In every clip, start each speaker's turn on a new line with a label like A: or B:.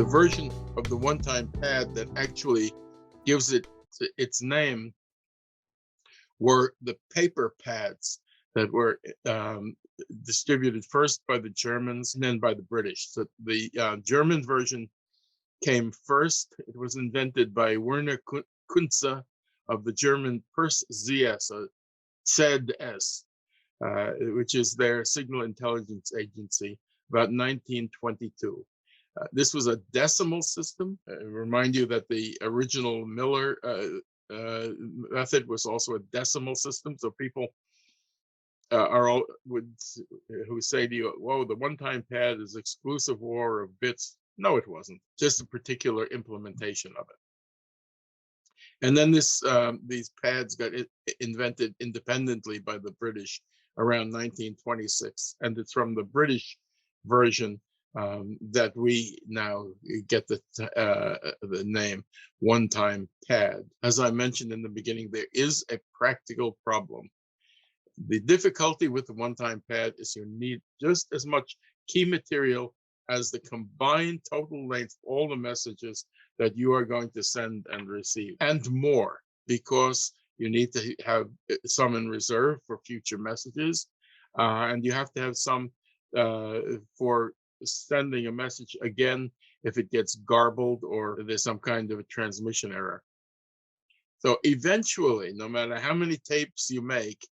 A: The version of the one-time pad that actually gives it its name were the paper pads that were distributed first by the Germans and then by the British. So the German version came first. It was invented by Werner Kunze of the German Pers ZS, ZS, which is their signal intelligence agency, about 1922. This was a decimal system. Remind you that the original Miller method was also a decimal system. So people who say to you, "Whoa, the one-time pad is exclusive war of bits." No, it wasn't. Just a particular implementation of it. And then these pads got invented independently by the British around 1926, and it's from the British version that we now get the name one-time pad. As I mentioned in the beginning, there is a practical problem. The difficulty with the one-time pad is you need just as much key material as the combined total length, all the messages that you are going to send and receive, and more, because you need to have some in reserve for future messages, and you have to have some for sending a message again if it gets garbled or there's some kind of a transmission error. So eventually, no matter how many tapes you make,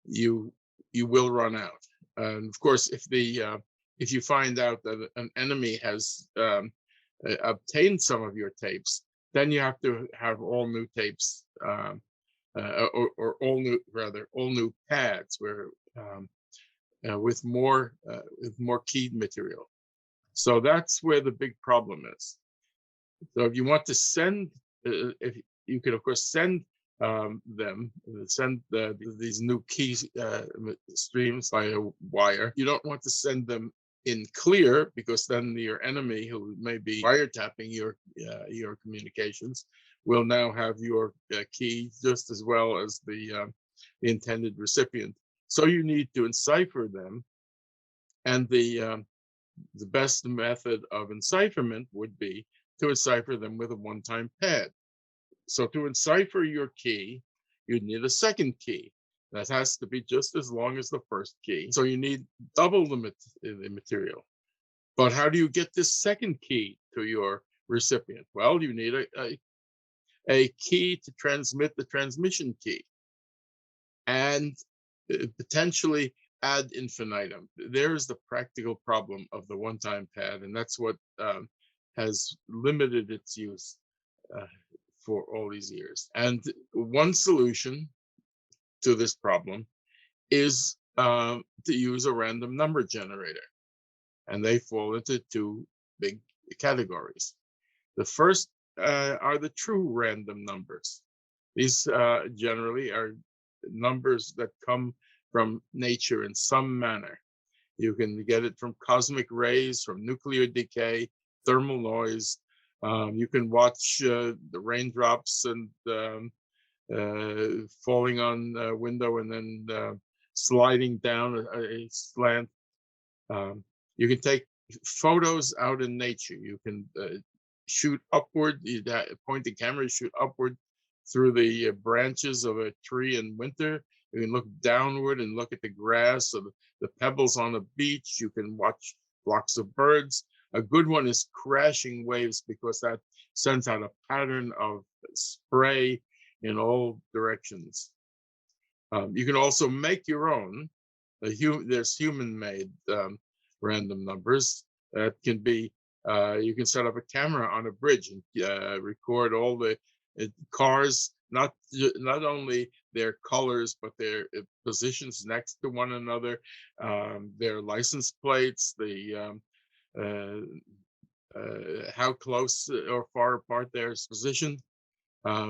A: you will run out. And of course, if you find out that an enemy has obtained some of your tapes, then you have to have all new tapes, or all new pads where with more keyed material. So that's where the big problem is. So if you want to send, if you can of course send these new key streams via wire. You don't want to send them in clear, because then your enemy, who may be wiretapping your communications, will now have your key just as well as the intended recipient. So you need to encipher them, and the best method of encipherment would be to encipher them with a one-time pad. So to encipher your key, you need a second key. That has to be just as long as the first key. So you need double the material. But how do you get this second key to your recipient? Well, you need a key to transmit the transmission key, and potentially ad infinitum. There's the practical problem of the one-time pad, and that's what has limited its use for all these years. And one solution to this problem is to use a random number generator, and they fall into two big categories. The first are the true random numbers. These generally are numbers that come from nature in some manner. You can get it from cosmic rays, from nuclear decay, thermal noise. You can watch the raindrops and falling on a window and then sliding down a slant. You can take photos out in nature. You can shoot upward, you point the camera, shoot upward through the branches of a tree in winter. You can look downward and look at the grass or the pebbles on the beach. You can watch flocks of birds. A good one is crashing waves, because that sends out a pattern of spray in all directions. You can also make your own. There's human-made random numbers that can be. You can set up a camera on a bridge and record all the cars, not only their colors, but their positions next to one another, their license plates, the how close or far apart they're positioned.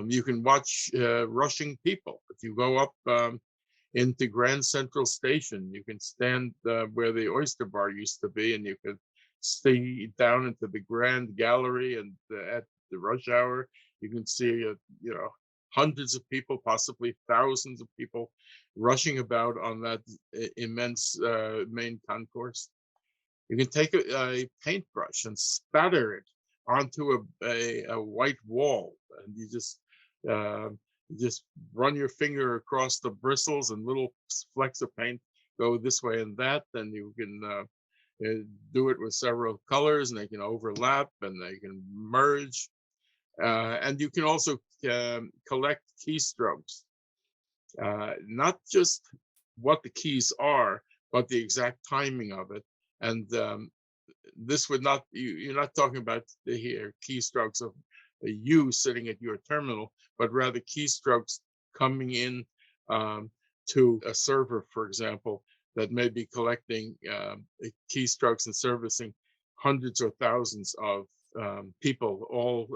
A: You can watch rushing people. If you go up into Grand Central Station, you can stand where the Oyster Bar used to be, and you can see down into the Grand Gallery, and at the rush hour, you can see hundreds of people, possibly thousands of people, rushing about on that immense main concourse. You can take a paintbrush and spatter it onto a white wall, and you just run your finger across the bristles, and little flecks of paint go this way and that. Then you can do it with several colors, and they can overlap and they can merge. And you can also collect keystrokes, not just what the keys are, but the exact timing of it. And this would not, you're not talking about here keystrokes of you sitting at your terminal, but rather keystrokes coming in to a server, for example, that may be collecting keystrokes and servicing hundreds or thousands of people all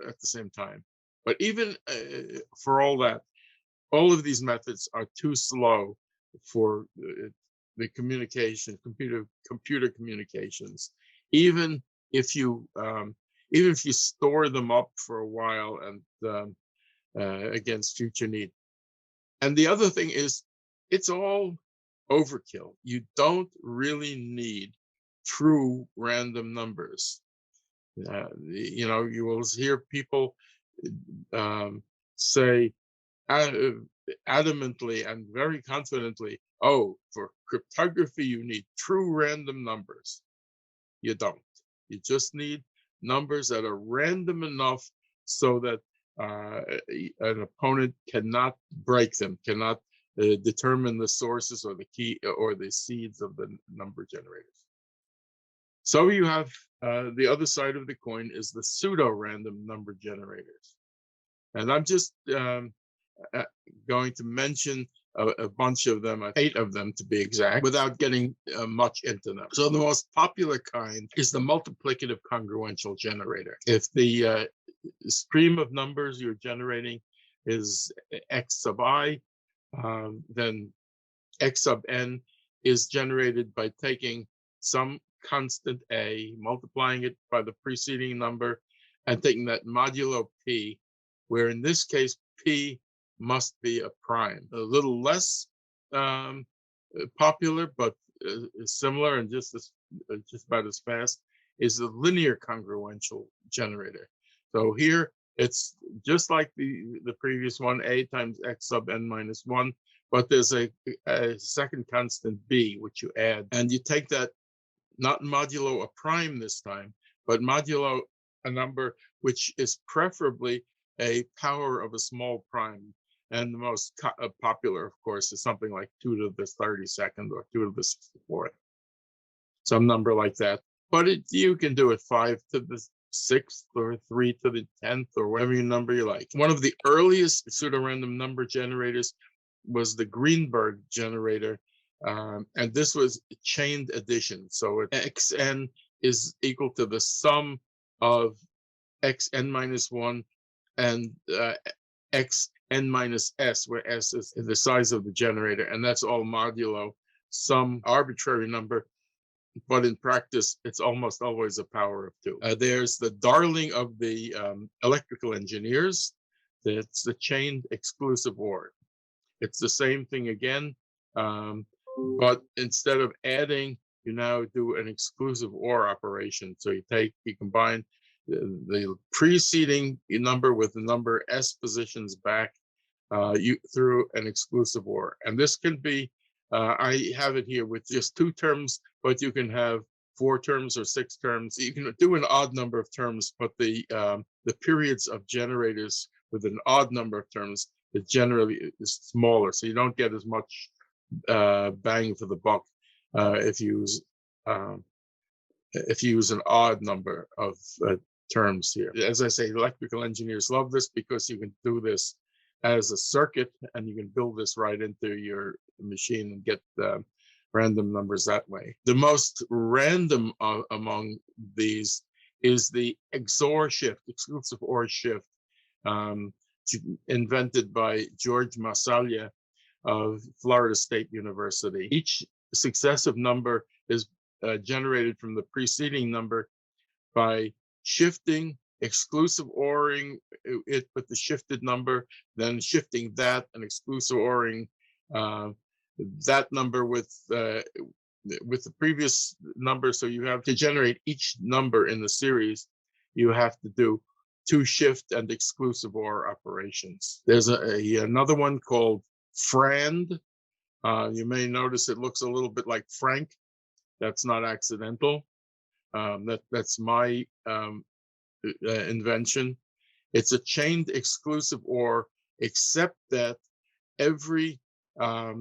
A: at the same time. But even for all that, all of these methods are too slow for the computer communications. Even if you store them up for a while and against future need. And the other thing is, it's all overkill. You don't really need true random numbers. You will hear people say adamantly and very confidently, oh, for cryptography, you need true random numbers. You don't. You just need numbers that are random enough so that an opponent cannot break them, cannot determine the sources or the key or the seeds of the number generators. So you have the other side of the coin is the pseudo-random number generators. And I'm just going to mention a bunch of them, 8 of them to be exact, without getting much into them. So the most popular kind is the multiplicative congruential generator. If the stream of numbers you're generating is x sub I, then x sub n is generated by taking some constant a, multiplying it by the preceding number, and taking that modulo p, where in this case p must be a prime. A little less popular, but similar and just about as fast, is the linear congruential generator. So here it's just like the previous one, a times x sub n minus 1, but there's a second constant b, which you add, and you take that not modulo a prime this time, but modulo a number which is preferably a power of a small prime. And the most popular, of course, is something like 2 to the 32nd or 2 to the 64th, some number like that. But you can do it 5 to the 6th or 3 to the 10th or whatever number you like. One of the earliest pseudo-random number generators was the Greenberg generator, and this was chained addition. So xn is equal to the sum of xn minus 1 and xn minus s, where s is the size of the generator, and that's all modulo some arbitrary number, but in practice it's almost always a power of 2. There's the darling of the electrical engineers. That's the chained exclusive OR. It's the same thing again, but instead of adding, you now do an exclusive OR operation. So you combine the preceding number with the number s positions back through an exclusive OR. And this can be, I have it here with just 2 terms, but you can have 4 terms or 6 terms. You can do an odd number of terms, but the periods of generators with an odd number of terms, it generally is smaller, so you don't get as much bang for the buck if you use an odd number of terms here. As I say, electrical engineers love this because you can do this as a circuit, and you can build this right into your machine and get random numbers that way. The most random among these is the XOR shift, exclusive OR shift, invented by George Masalia of Florida State University. Each successive number is generated from the preceding number by shifting, exclusive ORing it with the shifted number, then shifting that and exclusive ORing that number with with the previous number, so you have to generate each number in the series, you have to do 2 shift and exclusive OR operations. There's another one called FRAND. You may notice it looks a little bit like Frank. That's not accidental. That's my invention. It's a chained exclusive OR, except that every a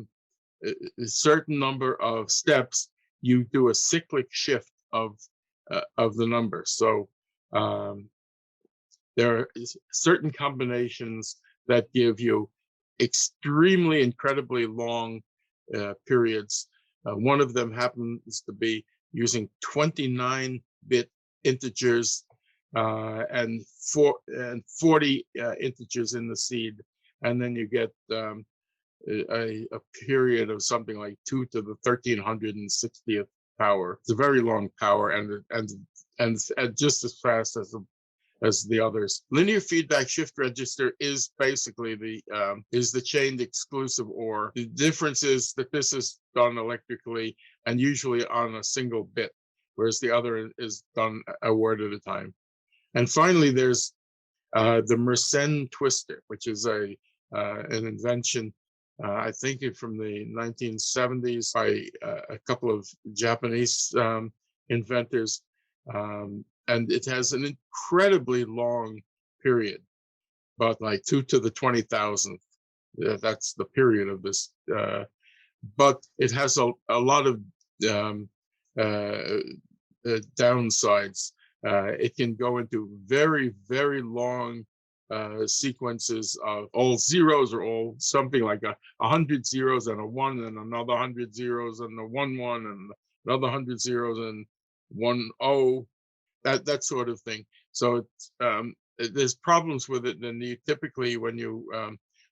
A: certain number of steps, you do a cyclic shift of the number. So there are certain combinations that give you extremely, incredibly long periods. One of them happens to be using 29-bit integers and 40 integers in the seed, and then you get a period of something like 2 to the 1360th power. It's a very long power, and just as fast as the others. Linear feedback shift register is basically the chained exclusive OR. The difference is that this is done electrically and usually on a single bit, whereas the other is done a word at a time. And finally, there's the Mersenne twister, which is an invention, I think from the 1970s by a couple of Japanese inventors. And it has an incredibly long period, about like 2 to the 20,000th. That's the period of this. But it has a lot of downsides. It can go into very, very long sequences of all zeros, or all something like 100 zeros and a 1 and another 100 zeros and a 1 1 and another 100 zeros and 1 0. That sort of thing. So there's problems with it, and you typically, when you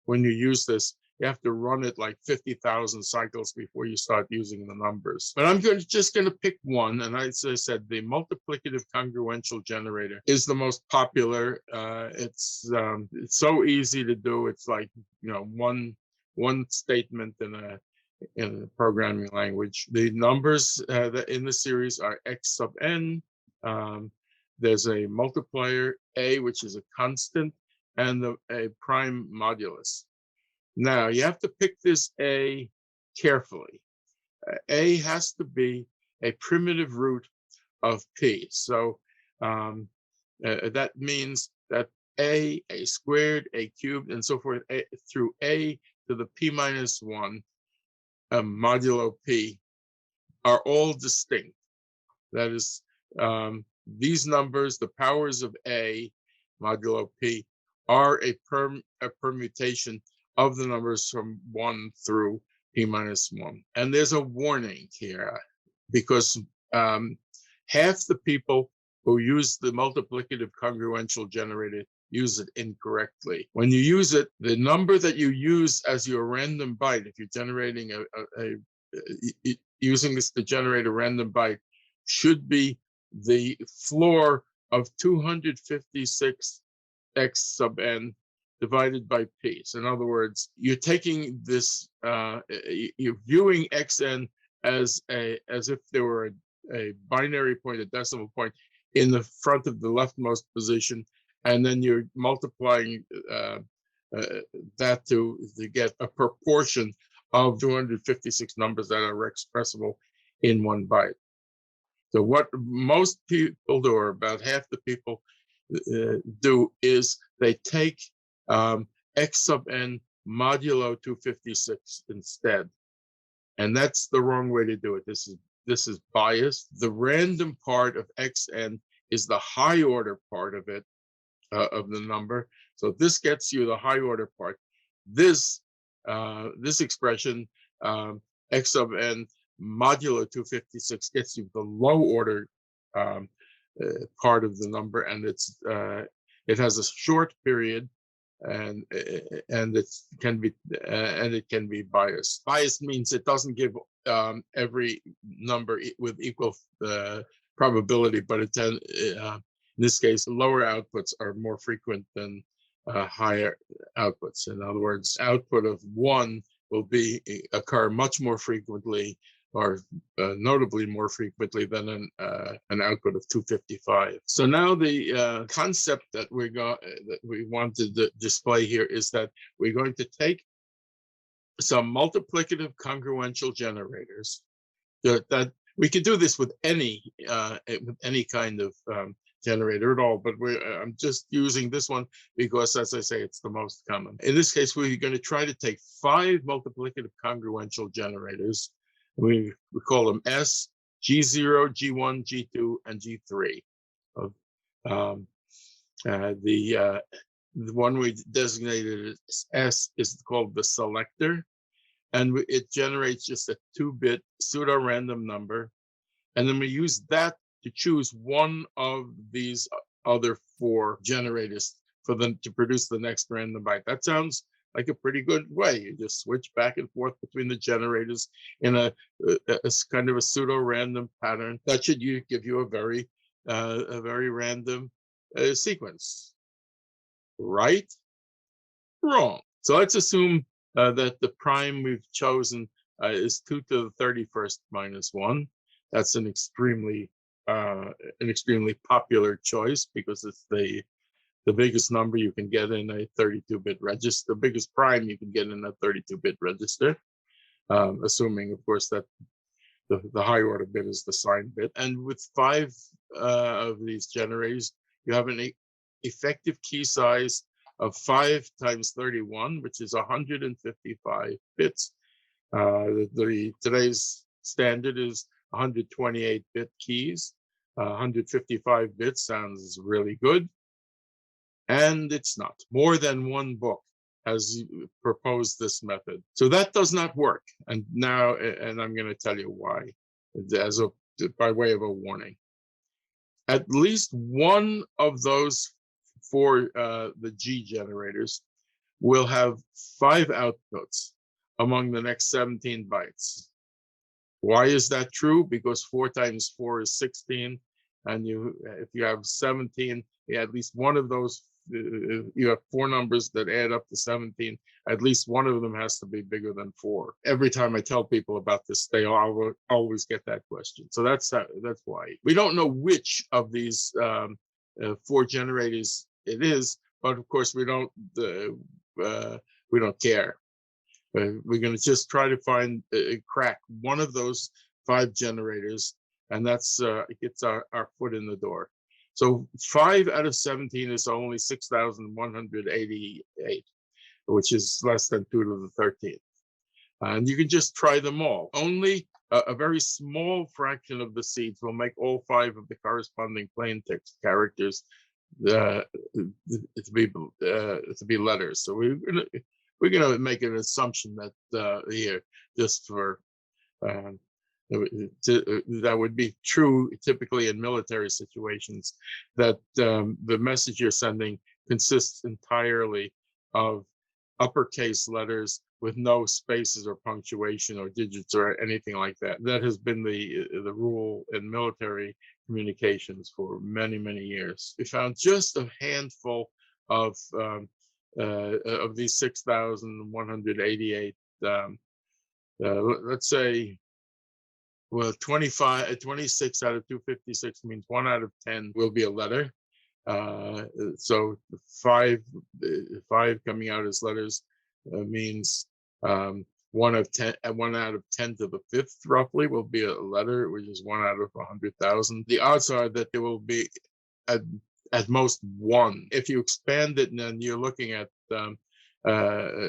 A: use this, you have to run it like 50,000 cycles before you start using the numbers. But I'm just going to pick one, and as I said, the multiplicative congruential generator is the most popular. It's so easy to do. It's like, one statement in a programming language. The numbers that in the series are x sub n. There's a multiplier a, which is a constant, and a prime modulus. Now you have to pick this a carefully. A has to be a primitive root of p. So that means that a squared, a cubed, and so forth, through a to the p minus 1 modulo p are all distinct. That is, these numbers, the powers of a modulo p, are a permutation of the numbers from 1 through p minus 1. And there's a warning here, because half the people who use the multiplicative congruential generator use it incorrectly. When you use it, the number that you use as your random byte, if you're generating using this to generate a random byte, should be the floor of 256 x sub n divided by p. So in other words, you're taking this, you're viewing xn as if there were a binary point, a decimal point in the front of the leftmost position, and then you're multiplying that to get a proportion of 256 numbers that are expressible in 1 byte. So what most people do, or about half the people do, is they take x sub n modulo 256 instead, and that's the wrong way to do it. This is biased. The random part of xn is the high order part of it, of the number. So this gets you the high order part. This expression, x sub n modulo 256, gets you the low order part of the number, and it has a short period, and it can be biased. Biased means it doesn't give every number with equal probability, but in this case, lower outputs are more frequent than higher outputs. In other words, output of 1 will occur much more frequently or notably more frequently than an output of 255. So now the concept that that we want to display here is that we're going to take some multiplicative congruential generators that we could do this with any kind of generator at all, but I'm just using this one because, as I say, it's the most common. In this case, we're going to try to take 5 multiplicative congruential generators. We call them S, G0, G1, G2, and G3. The one we designated as S is called the selector, and it generates just a 2-bit pseudo-random number, and then we use that to choose one of these other 4 generators for them to produce the next random byte. That sounds like a pretty good way. You just switch back and forth between the generators in a kind of a pseudo-random pattern. That should give you a very random sequence. Right? Wrong. So let's assume that the prime we've chosen is 2 to the 31st minus 1. That's an extremely popular choice because it's the biggest number you can get in a 32-bit register, the biggest prime you can get in a 32-bit register, assuming, of course, that the high order bit is the signed bit. And with 5 of these generators, you have an effective key size of 5 times 31, which is 155 bits. Today's standard is 128-bit keys. 155 bits sounds really good, and it's not. More than one book has proposed this method, so that does not work. And I'm going to tell you why, by way of a warning. At least one of those 4 the G generators will have 5 outputs among the next 17 bytes. Why is that true? Because 4 times 4 is 16, and if you have 17, at least one of those, you have 4 numbers that add up to 17. At least one of them has to be bigger than 4. Every time I tell people about this, they always get that question. So that's why. We don't know which of these 4 generators it is, but of course we don't care. We're going to just try to find crack one of those 5 generators, and that's gets our foot in the door. So 5 out of 17 is only 6,188, which is less than 2 to the 13th. And you can just try them all. Only a very small fraction of the seeds will make all 5 of the corresponding plain text characters to be letters. So we're gonna make an assumption that here, just for that would be true typically in military situations, that the message you're sending consists entirely of uppercase letters with no spaces or punctuation or digits or anything like that. That has been the rule in military communications for many, many years. We found just a handful of these 6,188, let's say, well, 26 out of 256 means 1 out of 10 will be a letter. So 5 coming out as letters means 1 out of 10 to the 5th roughly will be a letter, which is 1 out of 100,000. The odds are that there will be at most 1. If you expand it, and then you're looking at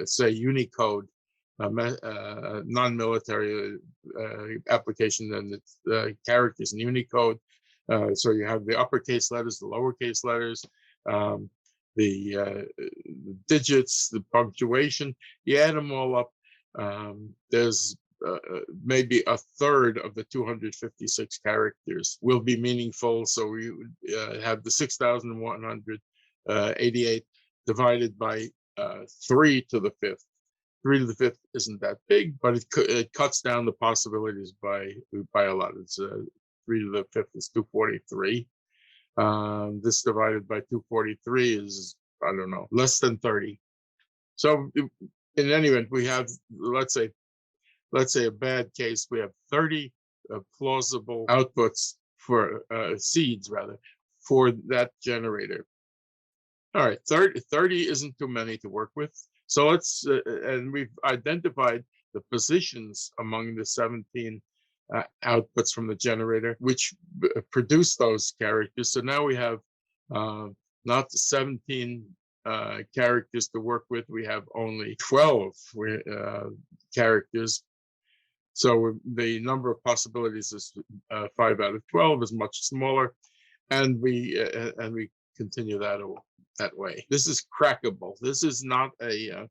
A: say Unicode, non-military application, and it's characters in Unicode. So you have the uppercase letters, the lowercase letters, the digits, the punctuation. You add them all up. There's maybe a third of the 256 characters will be meaningful. So we would have the 6,188 divided by 3 to the 5th. 3 to the 5th isn't that big, but it cuts down the possibilities by a lot. It's 3 to the 5th is 243. This divided by 243 is, I don't know, less than 30. So in any event, we have, let's say, let's say a bad case, we have 30 plausible outputs for seeds rather for that generator. All right, 30 isn't too many to work with. So let's, and we've identified the positions among the 17 outputs from the generator, which produce those characters. So now we have not 17 characters to work with. We have only 12 characters. So the number of possibilities is 5 out of 12 is much smaller, and we continue that way. This is crackable. This is not a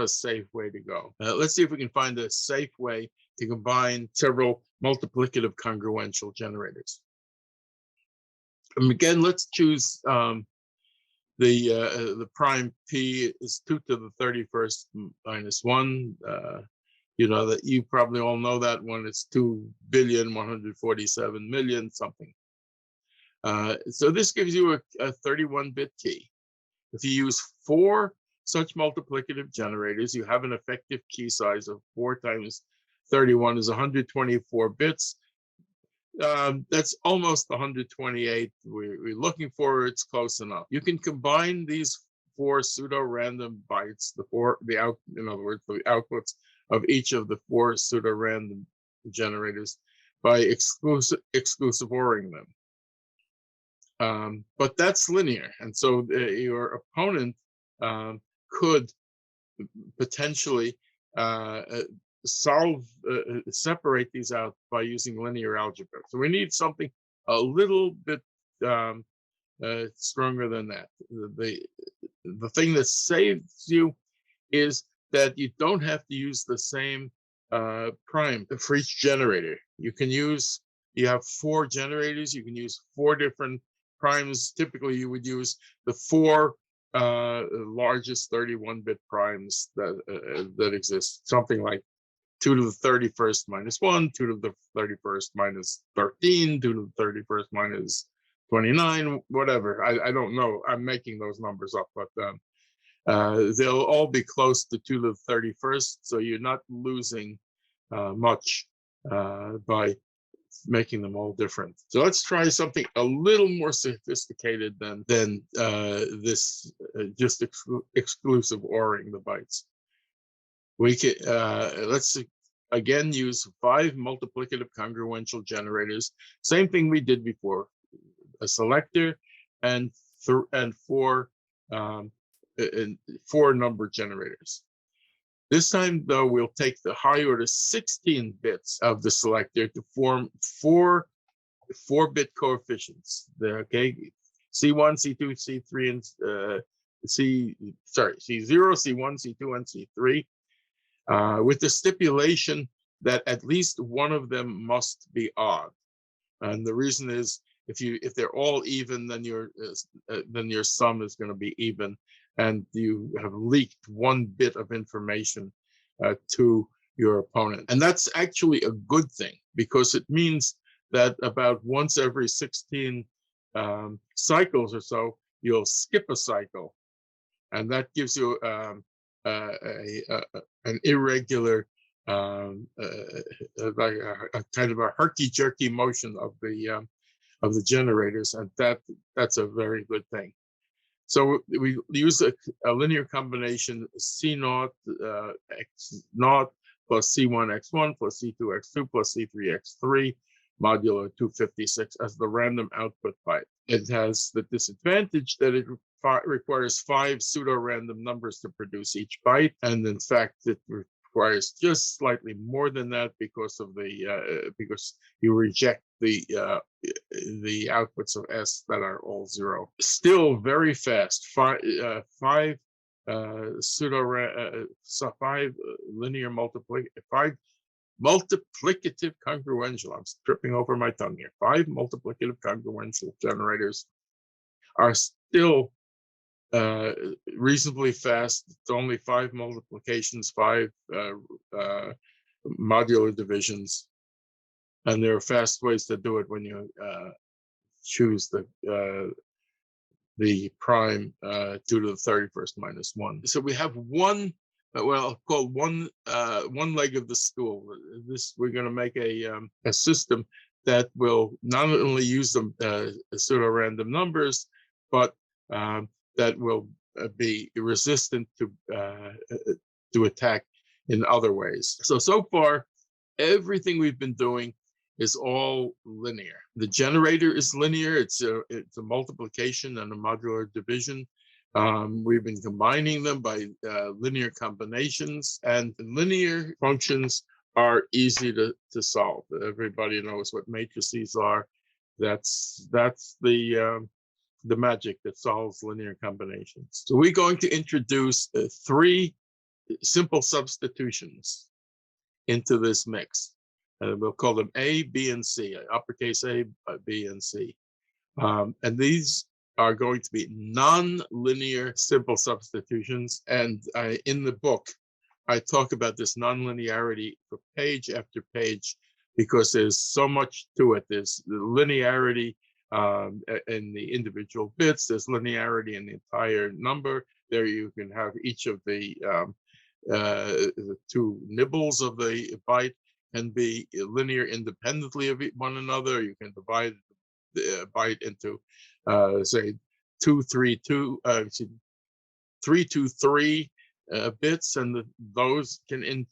A: safe way to go. Let's see if we can find a safe way to combine several multiplicative congruential generators. Again, let's choose the prime p is 2 to the 31st minus 1. You know that you probably all know that one. It's 2,147,000,000 something. So this gives you a 31-bit key. If you use 4 such multiplicative generators, you have an effective key size of 4 times 31 is 124 bits. That's almost 128 we're looking for. It's close enough. You can combine these 4 pseudo-random bytes, in other words, the outputs of each of the 4 pseudo-random generators by exclusive ORing them. But that's linear, and so your opponent could potentially separate these out by using linear algebra. So we need something a little bit stronger than that. The thing that saves you is that you don't have to use the same prime for each generator. You have 4 generators. You can use 4 different primes. Typically, you would use the 4 largest 31-bit primes that exist, something like 2 to the 31st minus 1, 2 to the 31st minus 13, 2 to the 31st minus 29, whatever. I don't know. I'm making those numbers up, but they'll all be close to 2 to the 31st, so you're not losing much by making them all different. So let's try something a little more sophisticated than this just exclusive ORing the bytes. We can let's again use 5 multiplicative congruential generators. Same thing we did before: a selector and 4 number generators. This time, though, we'll take the high order 16 bits of the selector to form 4 4-bit coefficients. Okay, C1, C2, C3, and C0, C1, C2, and C3, with the stipulation that at least one of them must be odd. And the reason is if they're all even, then your sum is going to be even, and you have leaked 1 bit of information to your opponent. And that's actually a good thing, because it means that about once every 16 cycles or so, you'll skip a cycle, and that gives you an irregular, like a kind of a herky-jerky motion of the generators, and that's a very good thing. So we use a linear combination C0 x0 plus C1 x1 plus C2 x2 plus C3 x3 modulo 256 as the random output byte. It has the disadvantage that it requires 5 pseudo-random numbers to produce each byte, and in fact it requires just slightly more than that because of because you reject the outputs of S that are all 0. Still very fast. 5 linear multiplicative congruential. I'm tripping over my tongue here. 5 multiplicative congruential generators are still reasonably fast. It's only 5 multiplications, 5 modular divisions, and there are fast ways to do it when you choose the prime 2 to the 31st minus 1. So we have one well, called one leg of the stool. This we're going to make a system that will not only use the pseudo-random numbers, but that will be resistant to attack in other ways. So far, everything we've been doing is all linear. The generator is linear. It's a multiplication and a modular division. We've been combining them by linear combinations, and linear functions are easy to solve. Everybody knows what matrices are. That's the magic that solves linear combinations. So we're going to introduce 3 simple substitutions into this mix. We'll call them A, B, and C, uppercase A, B, and C. And these are going to be non-linear simple substitutions. And in the book, I talk about this non-linearity for page after page, because there's so much to it. There's the linearity in the individual bits. There's linearity in the entire number. There you can have each of the 2 nibbles of the byte can be linear independently of one another. You can divide the byte into say 323 bits, and those can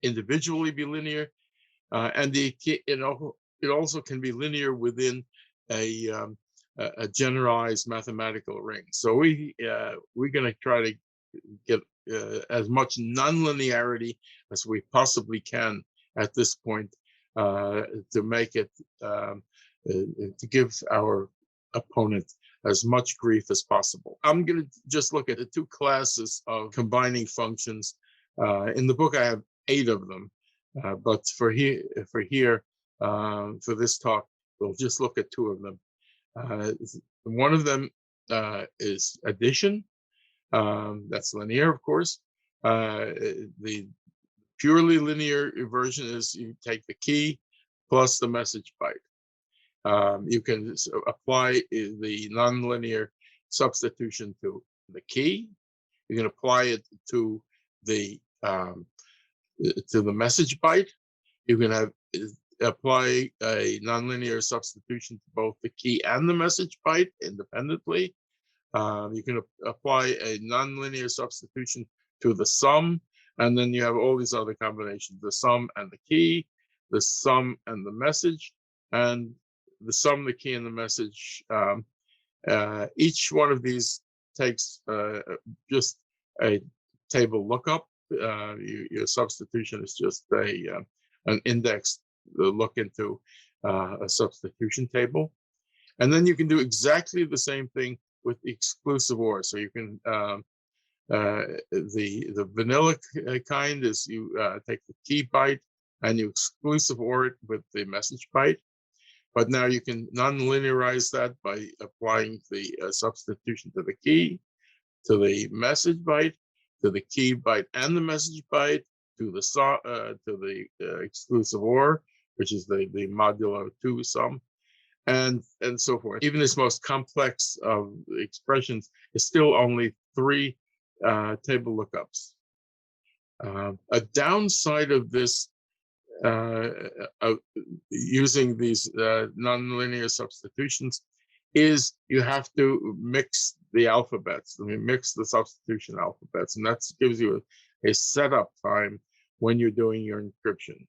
A: individually be linear, and it also can be linear within a generalized mathematical ring. So we're going to try to get as much non-linearity as we possibly can at this point, to make it to give our opponent as much grief as possible. I'm going to just look at the 2 classes of combining functions. In the book, I have 8 of them, but for this talk, we'll just look at 2 of them. One of them is addition. That's linear, of course. The purely linear version is you take the key plus the message byte. You can apply the nonlinear substitution to the key. You can apply it to the message byte. You can apply a nonlinear substitution to both the key and the message byte independently. You can apply a nonlinear substitution to the sum, and then you have all these other combinations: the sum and the key, the sum and the message, and the sum, the key, and the message. Each one of these takes just a table lookup. Your substitution is just an index look into a substitution table, and then you can do exactly the same thing with exclusive OR. So you can the vanilla kind is you take the key byte and you exclusive OR it with the message byte. But now you can non-linearize that by applying the substitution to the key, to the message byte, to the key byte and the message byte, to the exclusive OR, which is the modulo 2 sum, and so forth. Even this most complex of expressions is still only 3 table lookups. A downside of this, using these nonlinear substitutions, is you have to mix the alphabets. I mean, mix the substitution alphabets, and that gives you a setup time when you're doing your encryption.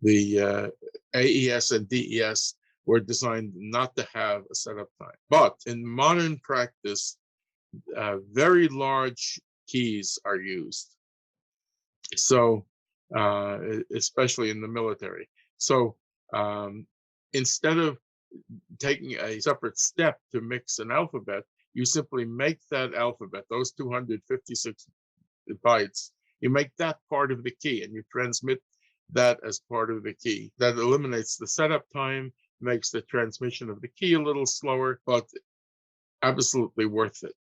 A: The AES and DES were designed not to have a setup time, but in modern practice, very large keys are used. So, especially in the military. So, instead of taking a separate step to mix an alphabet, you simply make that alphabet, those 256 bytes, you make that part of the key and you transmit that as part of the key. That eliminates the setup time, makes the transmission of the key a little slower, but absolutely worth it.